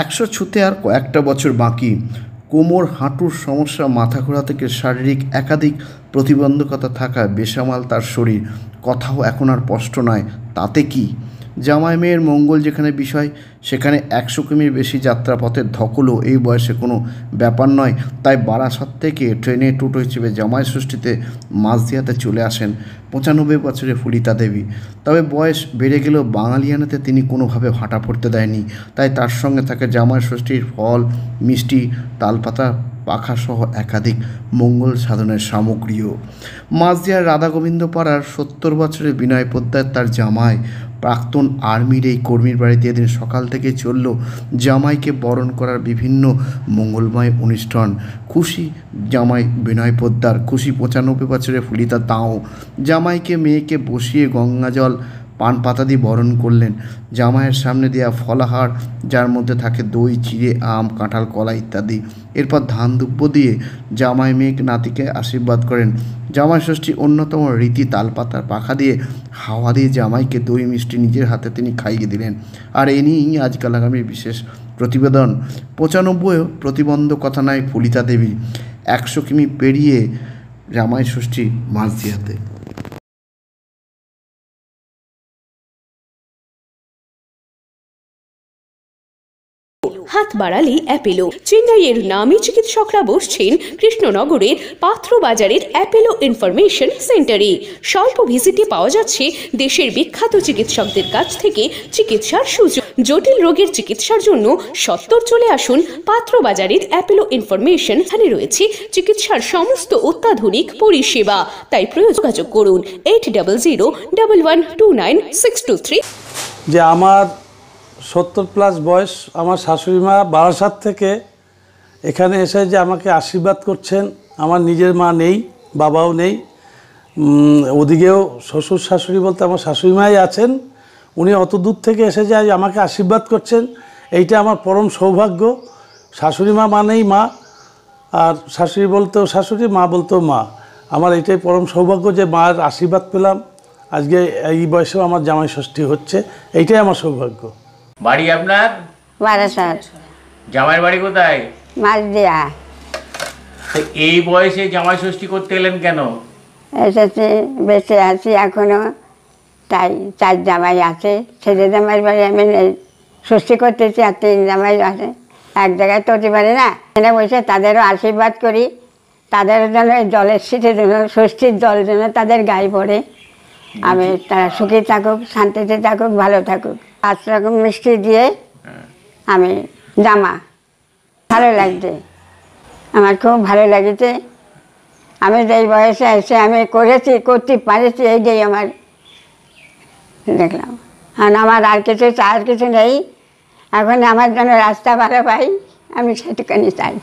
100 ছুঁতে আর কয়েকটা বছর বাকি। কোমর হাঁটুর সমস্যা, মাথা ঘোরা থেকে শারীরিক একাধিক প্রতিবন্ধকতা থাকায় বেসামাল তার শরীর। কথাও এখন আর স্পষ্ট নয়। তাতে কি, জামাই মেয়ের মঙ্গল যেখানে বিষয়, সেখানে 100 কিমির বেশি যাত্রাপথের ধকলও এই বয়সে কোনো ব্যাপার নয়। তাই বারাসাত থেকে ট্রেনে টোটো হিসেবে জামাই ষষ্ঠীতে মাঝদিয়াতে চলে আসেন 95 বছরের ফুলিতা দেবী। তবে বয়স বেড়ে গেলেও বাঙালিয়ানাতে তিনি কোনোভাবে ভাটা পড়তে দেয়নি। তাই তার সঙ্গে থাকে জামাই ষষ্ঠীর ফল, মিষ্টি, তালপাতা, পাখাসহ একাধিক মঙ্গল সাধনের সামগ্রীও। মাঝদিয়ার রাধাগোবিন্দ পাড়ার 70 বছরের বিনয় পোদ্দার তার জামাই, প্রাক্তন আর্মির এই কর্মীর বাড়িতে এদিন সকাল থেকে চলল জামাইকে বরণ করার বিভিন্ন মঙ্গলময় অনুষ্ঠান। খুশি জামাই বিনয় পোদ্দার, খুশি 95 বছরের ফুলিতা তাও। জামাইকে মেয়েকে বসিয়ে গঙ্গাজল পান পাতা দিয়ে বরণ করলেন। জামাইয়ের সামনে দেওয়া ফলাহার, যার মধ্যে থাকে দই, চিড়ে, আম, কাঁঠাল, কলা ইত্যাদি। এরপর ধান দুব্য দিয়ে জামাই মেয়েকে নাতিকে আশীর্বাদ করেন। জামাই ষষ্ঠীর অন্যতম রীতি তালপাতার পাখা দিয়ে হাওয়া দিয়ে জামাইকে দই মিষ্টি নিজের হাতে তিনি খাইয়ে দিলেন। আর এ নিয়েই আজকাল আগামীর বিশেষ প্রতিবেদন। 95 প্রতিবন্ধকতা নয় ফুলিতা দেবী, 100 কিমি পেরিয়ে জামাই ষষ্ঠী মাঝদিয়াতে। হাত বাড়ালি অ্যাপেলো। চেন্নাইয়ের নামী চিকিৎসকরা বসছেন কৃষ্ণনগরের পাত্র বাজারের অ্যাপেলো ইনফরমেশন সেন্টারে। স্বল্প ভিজিটে পাওয়া যাচ্ছে দেশের বিখ্যাত চিকিৎসকদের কাছ থেকে চিকিৎসার সুযোগ। জটিল রোগের চিকিৎসার জন্য সত্বর চলে আসুন পাত্র বাজারের অ্যাপেলো ইনফরমেশন। এখানে রয়েছে চিকিৎসার সমস্ত অত্যাধুনিক পরিষেবা। তাই যোগাযোগ করুন 8001129623। যে আমার 70+ বয়স, আমার শাশুড়ি মা বারাসাত থেকে এখানে এসে যে আমাকে আশীর্বাদ করছেন। আমার নিজের মা নেই, বাবাও নেই, ওদিকেও শ্বশুর শাশুড়ি বলতে আমার শাশুড়ি মাই আছেন। উনি অত দূর থেকে এসে যে আমাকে আশীর্বাদ করছেন, এইটা আমার পরম সৌভাগ্য। শাশুড়ি মা মানেই মা, আর শাশুড়ি বলতেও শাশুড়ি, মা বলতেও মা। আমার এইটাই পরম সৌভাগ্য যে মার আশীর্বাদ পেলাম। আজকে এই বয়সেও আমার জামাই ষষ্ঠী হচ্ছে, এইটাই আমার সৌভাগ্য। বাড়ি আপনার? বারাসাত। জামাইয়ের বাড়ি কোথায়? মাঝদিয়া। এই বয়সে জামাই ষষ্ঠী করতে এলেন কেন? এসেছি, বেঁচে আছি এখনো, তাই 4 জামাই আছে। ছেলে জামাই বাড়ি আমি ষষ্ঠী করতেছি, আর 3 জামাই আছে। এক জায়গায় তো হতে পারে না। এখানে বসে তাদেরও আশীর্বাদ করি। তাদের জন্য জলের শীতের জন্য, ষষ্ঠীর জল যেন তাদের গায়ে পড়ে। আমি তারা সুখী থাকুক, শান্তিতে থাকুক, ভালো থাকুক। 5 রকম মিষ্টি দিয়ে আমি জামা, ভালো লাগছে, আমার খুব ভালো লাগছে। আমি যেই বয়সে এসে আমি করতে পারেছি, এইটাই আমার দেখলাম। আর আমার আর কিছু চাওয়ার কিছু নেই। এখন আমার জন্য রাস্তা ভালো পাই, আমি সেটুখানি চাই।